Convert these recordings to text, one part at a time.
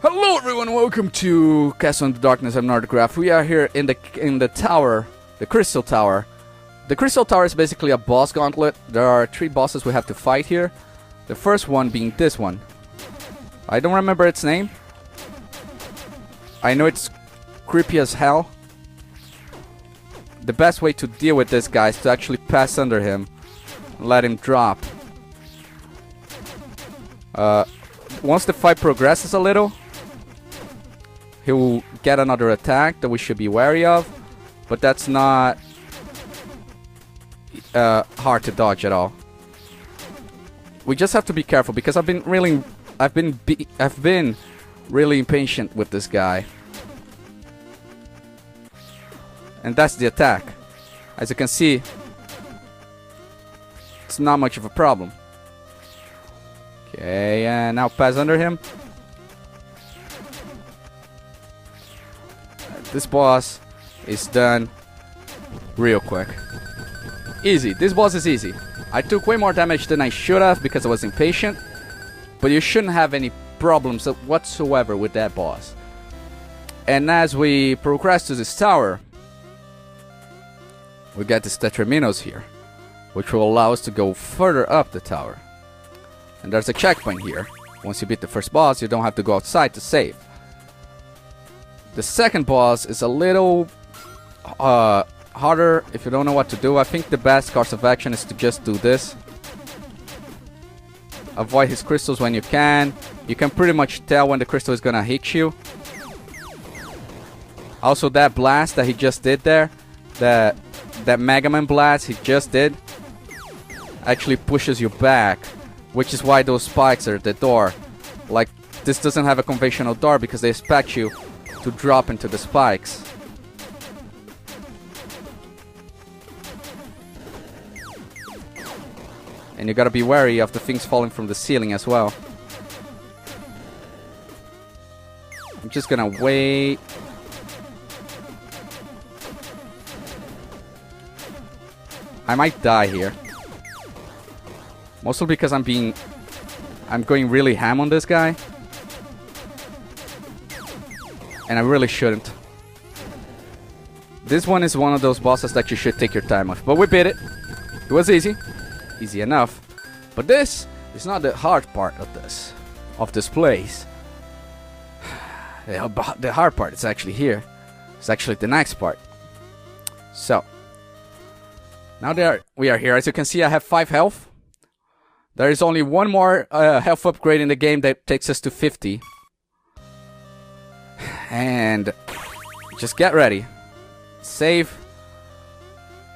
Hello everyone, welcome to Castle in the Darkness. I'm Nordgraph. We are here in the tower, the Crystal Tower. The Crystal Tower is basically a boss gauntlet. There are 3 bosses we have to fight here. The first one being this one. I don't remember its name. I know it's creepy as hell. The best way to deal with this guy is to actually pass under him and let him drop. Once the fight progresses a little, he will get another attack that we should be wary of, but that's not hard to dodge at all. We just have to be careful because I've been really impatient with this guy. And that's the attack. As you can see, it's not much of a problem. Okay, and now pass under him. This boss is done real quick. Easy. This boss is easy. I took way more damage than I should have because I was impatient, but you shouldn't have any problems whatsoever with that boss. And as we progress to this tower, we get this Tetraminos here, which will allow us to go further up the tower. And there's a checkpoint here. Once you beat the first boss, you don't have to go outside to save. The second boss is a little harder if you don't know what to do. I think the best course of action is to just do this. Avoid his crystals when you can. You can pretty much tell when the crystal is gonna hit you. Also, that blast that he just did there, that Mega Man blast he just did, actually pushes you back, which is why those spikes are at the door. Like, this doesn't have a conventional door because they expect you to drop into the spikes. And you gotta be wary of the things falling from the ceiling as well. I'm just gonna wait. I might die here. Mostly because I'm going really ham on this guy. And I really shouldn't. This one is one of those bosses that you should take your time with. But we beat it. It was easy. Easy enough. But this is not the hard part of this place. The hard part is actually here. It's actually the next part. So, now we are here. As you can see, I have 5 health. There is only one more health upgrade in the game that takes us to 50. And just get ready. Save.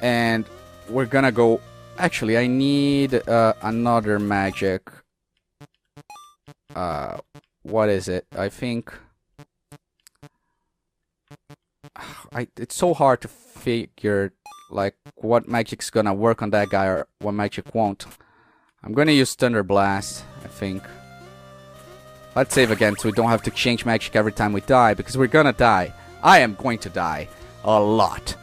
And we're gonna go... Actually, I need another magic. What is it? I think... it's so hard to figure like what magic's gonna work on that guy or what magic won't. I'm gonna use Thunder Blast, I think. Let's save again so we don't have to change magic every time we die, because we're gonna die. I am going to die a lot.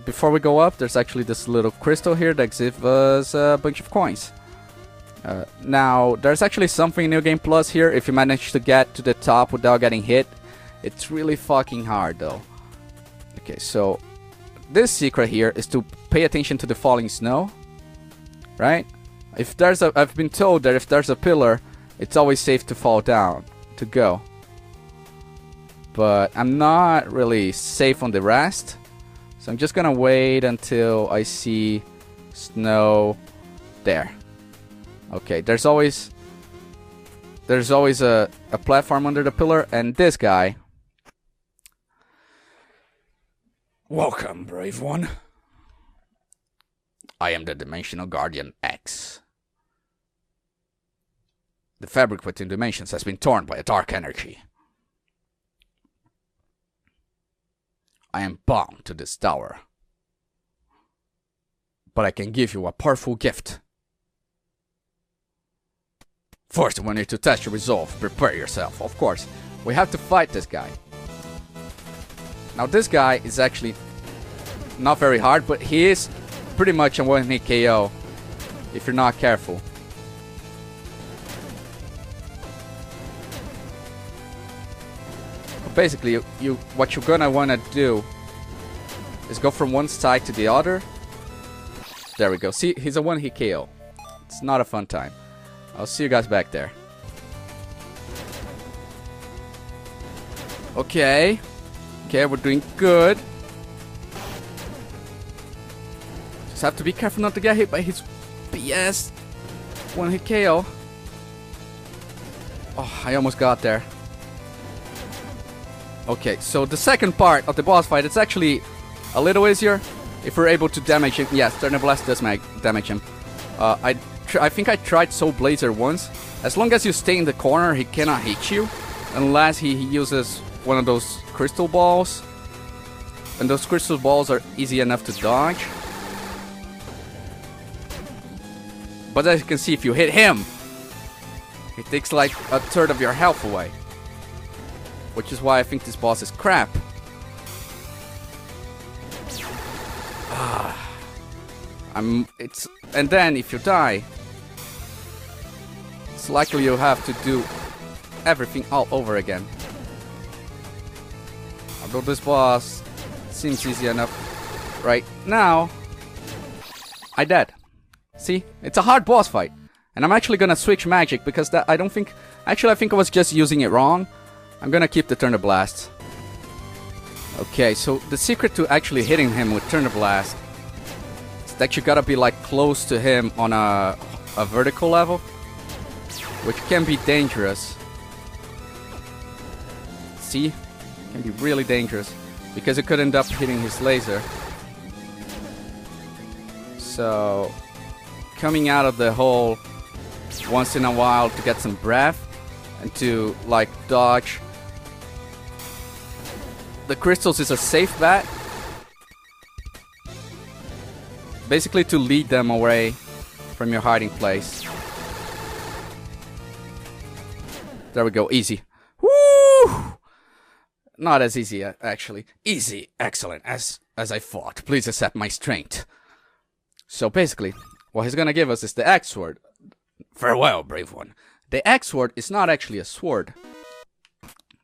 Before we go up, there's actually this little crystal here that gives us a bunch of coins. Now, there's actually something in New Game Plus here. If you manage to get to the top without getting hit, it's really fucking hard though. Okay, so this secret here is to pay attention to the falling snow, right? I've been told that if there's a pillar, it's always safe to fall down, to go. But I'm not really safe on the rest. So I'm just gonna wait until I see snow there. Okay, there's always a platform under the pillar, and this guy. Welcome, brave one. I am the Dimensional Guardian X. The fabric between dimensions has been torn by a dark energy. I am bound to this tower. But I can give you a powerful gift. First, we need to test your resolve. Prepare yourself. Of course, we have to fight this guy. Now, this guy is actually not very hard, but he is pretty much a one-hit KO if you're not careful. basically, what you're gonna wanna do is go from one side to the other. There we go. See, he's a one-hit KO. It's not a fun time. I'll see you guys back there. Okay. Okay, we're doing good. Just have to be careful not to get hit by his BS one-hit KO. Oh, I almost got there. Okay, so the second part of the boss fight, it's actually a little easier if we're able to damage him. Yes, Thunder Blast does damage him. I think I tried Soul Blazer once. As long as you stay in the corner, he cannot hit you. Unless he uses one of those crystal balls. And those crystal balls are easy enough to dodge. But as you can see, if you hit him, it takes like a third of your health away. Which is why I think this boss is crap. And then if you die, it's likely you'll have to do everything all over again. Although this boss seems easy enough right now, I died. See, it's a hard boss fight. And I'm actually gonna switch magic because I think I was just using it wrong. I'm gonna keep the Thunder Blast. Okay, so the secret to actually hitting him with Thunder Blast is that you gotta be like close to him on a vertical level, which can be dangerous. See? Can be really dangerous because it could end up hitting his laser. So, coming out of the hole once in a while to get some breath and to like dodge the crystals is a safe bet. Basically to lead them away from your hiding place. There we go, easy. Woo! Not as easy, actually. Easy, excellent, as I thought. Please accept my strength. So basically, what he's gonna give us is the X Sword. Farewell, brave one. The X Sword is not actually a sword.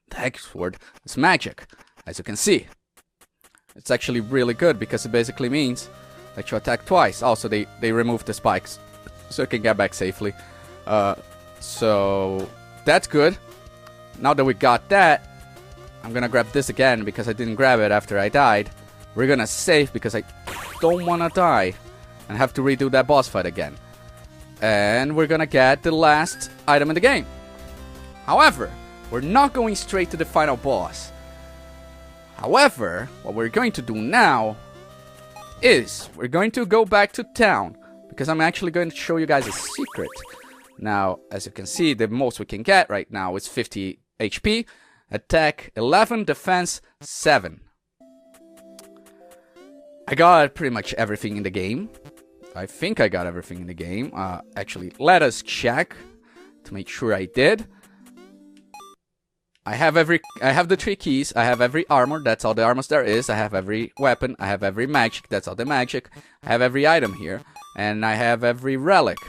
The X Sword is magic, as you can see. It's actually really good because it basically means that you attack twice. Also, they remove the spikes, so you can get back safely. So that's good. Now that we got that, I'm gonna grab this again because I didn't grab it after I died. We're gonna save because I don't wanna die and have to redo that boss fight again. And we're gonna get the last item in the game. However, we're not going straight to the final boss. However, what we're going to do now is we're going to go back to town because I'm actually going to show you guys a secret. Now, as you can see, the most we can get right now is 50 HP, attack 11, defense 7. I got pretty much everything in the game. I think I got everything in the game. Actually, let us check to make sure I did. I have the 3 keys. I have every armor. That's all the armors there is. I have every weapon. I have every magic. That's all the magic. I have every item here, and I have every relic.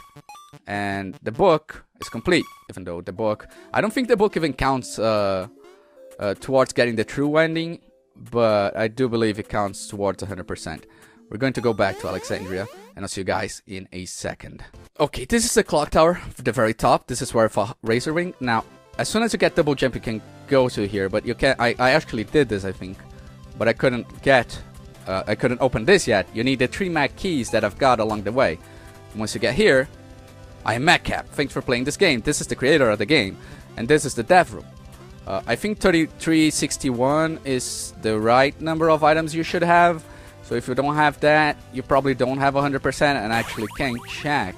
And the book is complete. Even though the book, I don't think the book even counts towards getting the true ending, but I do believe it counts towards 100%. We're going to go back to Alexandria, and I'll see you guys in a second. Okay, this is the clock tower at the very top. This is where I fought Razor Wing. Now, as soon as you get double jump, you can go to here, but you can't. I actually did this, I think, but I couldn't open this yet. You need the 3 mag keys that I've got along the way. And once you get here, I am Madcap. Thanks for playing this game. This is the creator of the game, and this is the dev room. I think 3361 is the right number of items you should have. So if you don't have that, you probably don't have 100%, and actually can check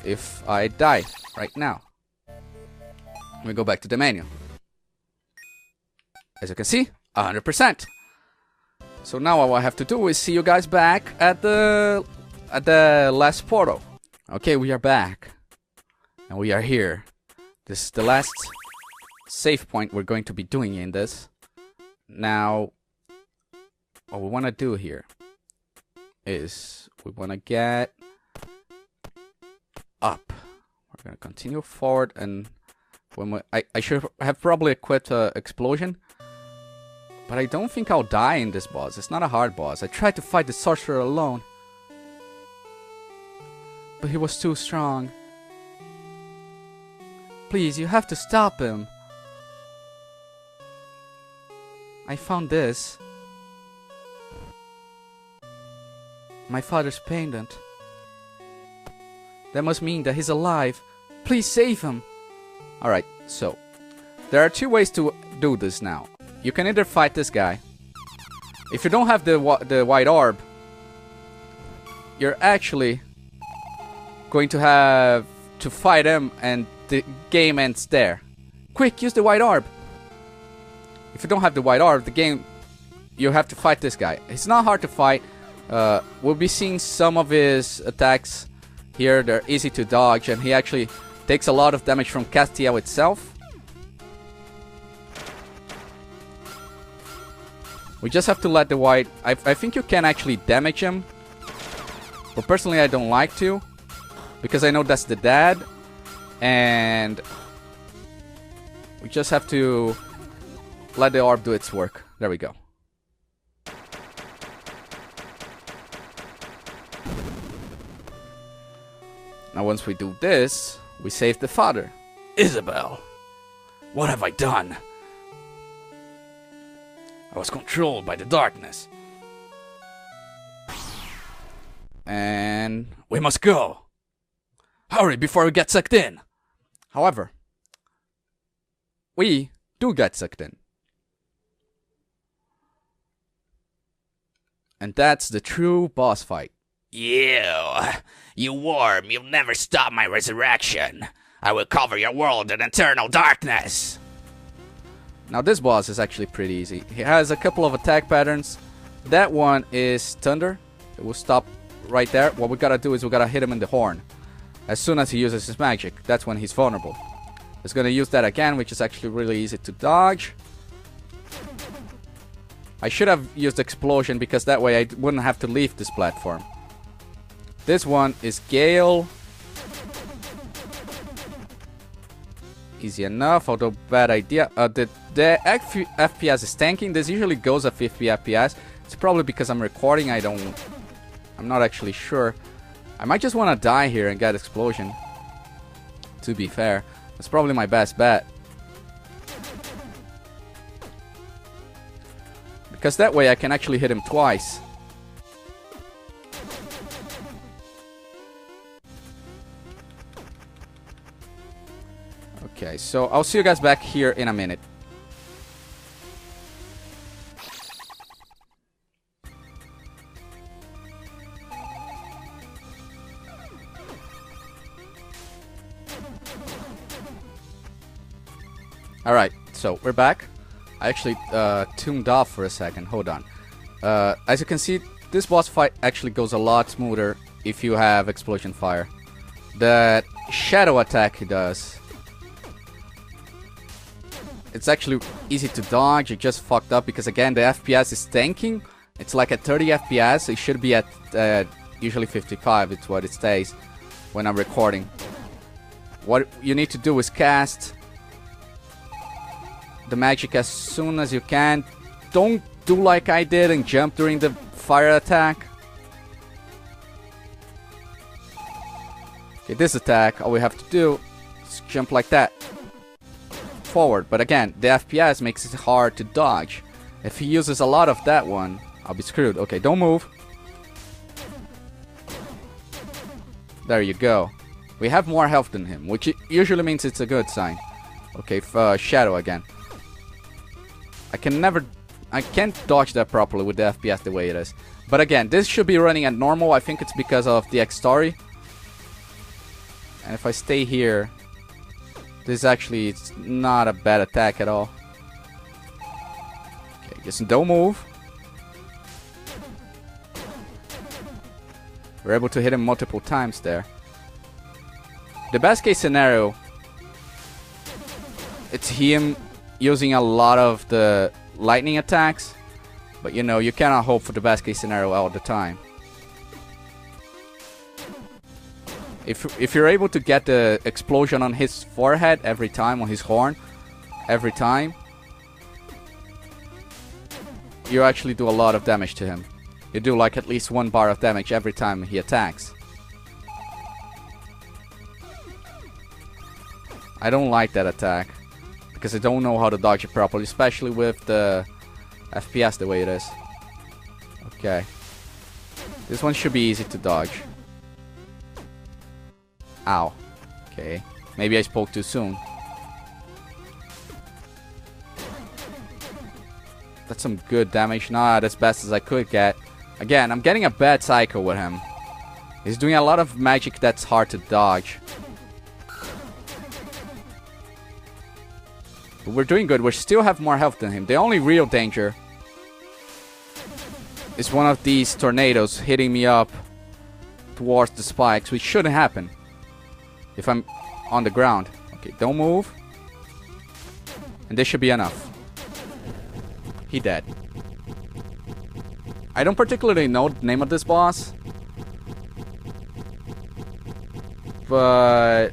if I die right now. Let me go back to the menu. As you can see, 100%. So now all I have to do is see you guys back at the last portal. Okay, we are back. And we are here. This is the last save point we're going to be doing in this. Now, what we want to do here is we want to get up. We're going to continue forward and I should have probably equipped explosion. But I don't think I'll die in this boss. It's not a hard boss. I tried to fight the sorcerer alone. But he was too strong. Please, you have to stop him. I found this. My father's pendant. That must mean that he's alive. Please save him. Alright, so there are two ways to do this now. You can either fight this guy. If you don't have the white orb, you're actually going to have to fight him and the game ends there. Quick, use the white orb. If you don't have the white orb, the game, you have to fight this guy. It's not hard to fight. We'll be seeing some of his attacks here. They're easy to dodge, and he actually takes a lot of damage from Castiel itself. We just have to let the white... I think you can actually damage him. But personally I don't like to, because I know that's the dad. And we just have to let the orb do its work. There we go. Now once we do this, we save the father. Isabel, what have I done? I was controlled by the darkness. And we must go. Hurry before we get sucked in. However, we do get sucked in. And that's the true boss fight. You worm, you'll never stop my resurrection. I will cover your world in eternal darkness. Now this boss is actually pretty easy. He has a couple of attack patterns. That one is thunder. It will stop right there. What we gotta do is we gotta hit him in the horn. As soon as he uses his magic, that's when he's vulnerable. He's gonna use that again, which is actually really easy to dodge. I should have used explosion because that way I wouldn't have to leave this platform. This one is Gale. Easy enough, although bad idea. The FPS is tanking. This usually goes at 50 FPS. It's probably because I'm recording. I'm not actually sure. I might just want to die here and get explosion. To be fair, that's probably my best bet. Because that way I can actually hit him twice. Okay, so I'll see you guys back here in a minute. Alright, so we're back. I actually tuned off for a second. Hold on. As you can see, this boss fight actually goes a lot smoother if you have explosion fire. The shadow attack he does, it's actually easy to dodge. It just fucked up because again the FPS is tanking. It's like at 30 FPS. It should be at usually 55. It's what it stays when I'm recording. What you need to do is cast the magic as soon as you can. Don't do like I did and jump during the fire attack. Okay, this attack, all we have to do is jump like that. Forward, but again, the FPS makes it hard to dodge. If he uses a lot of that one, I'll be screwed. Okay, don't move. There you go. We have more health than him, which usually means it's a good sign. Okay, shadow again. I can't dodge that properly with the FPS the way it is. But again, this should be running at normal. I think it's because of the X-Story. And if I stay here, this actually it's not a bad attack at all. Okay, just don't move. We're able to hit him multiple times there. The best case scenario, it's him using a lot of the lightning attacks. But you know, you cannot hope for the best case scenario all the time. If you're able to get the explosion on his forehead every time, on his horn, every time, you actually do a lot of damage to him. You do like at least 1 bar of damage every time he attacks. I don't like that attack because I don't know how to dodge it properly, especially with the FPS the way it is. Okay. This one should be easy to dodge. Ow. Okay. Maybe I spoke too soon. That's some good damage. Not as best as I could get. Again, I'm getting a bad cycle with him. He's doing a lot of magic that's hard to dodge. But we're doing good. We still have more health than him. The only real danger is one of these tornadoes hitting me up towards the spikes, which shouldn't happen if I'm on the ground. Okay, don't move. And this should be enough. He dead. I don't particularly know the name of this boss, but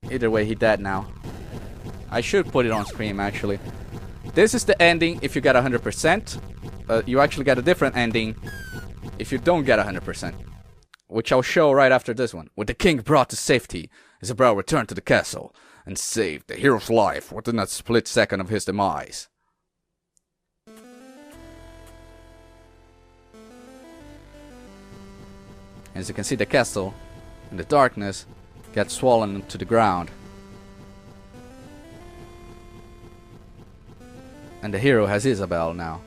either way, he dead now. I should put it on screen, actually. This is the ending if you get 100%. You actually get a different ending if you don't get 100%. Which I'll show right after this one. With the king brought to safety, Isabel returned to the castle and saved the hero's life within a split second of his demise. As you can see, the castle in the darkness gets swollen to the ground. And the hero has Isabel now.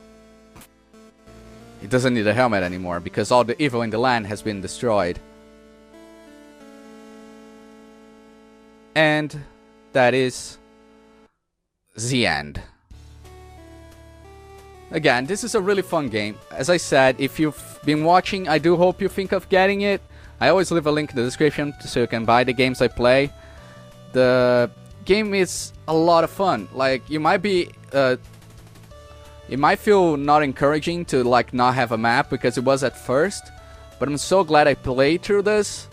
He doesn't need a helmet anymore because all the evil in the land has been destroyed. And that is the end. Again, this is a really fun game. As I said, if you've been watching, I do hope you think of getting it. I always leave a link in the description so you can buy the games I play. The game is a lot of fun. Like, you might be... it might feel not encouraging to like not have a map because it was at first. But I'm so glad I played through this.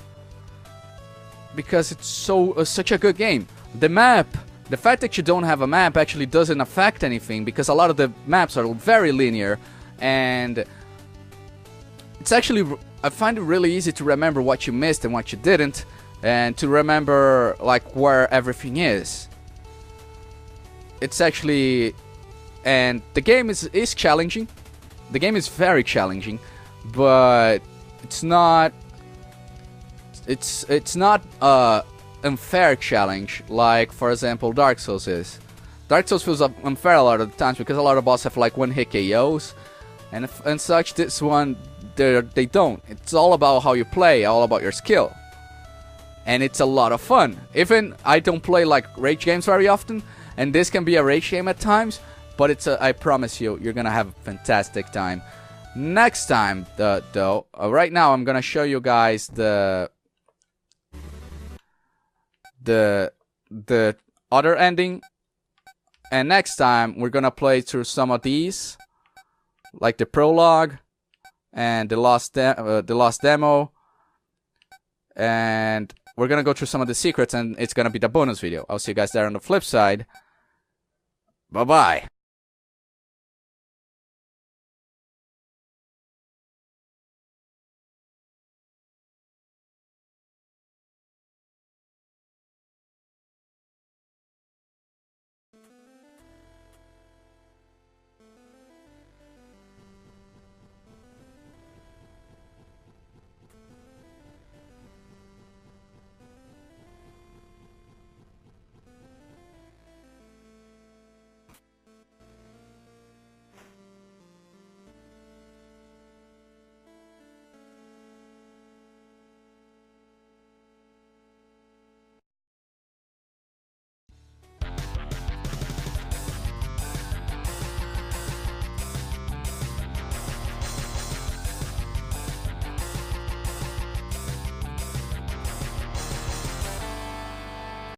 Because it's such a good game. The map... The fact that you don't have a map actually doesn't affect anything because a lot of the maps are very linear and it's actually, I find it really easy to remember what you missed and what you didn't and to remember like where everything is. It's actually, and the game is challenging. The game is very challenging, but it's not unfair challenge like, for example, Dark Souls is. Dark Souls feels unfair a lot of the times because a lot of bosses have like one-hit KOs and such. This one, they don't. It's all about how you play, all about your skill. And it's a lot of fun. Even I don't play like rage games very often, and this can be a rage game at times, but it's I promise you, you're gonna have a fantastic time. Next time, though, right now I'm gonna show you guys the other ending, and next time we're gonna play through some of these, like the prologue and the lost demo, and we're gonna go through some of the secrets, and it's gonna be the bonus video. I'll see you guys there on the flip side. Bye bye.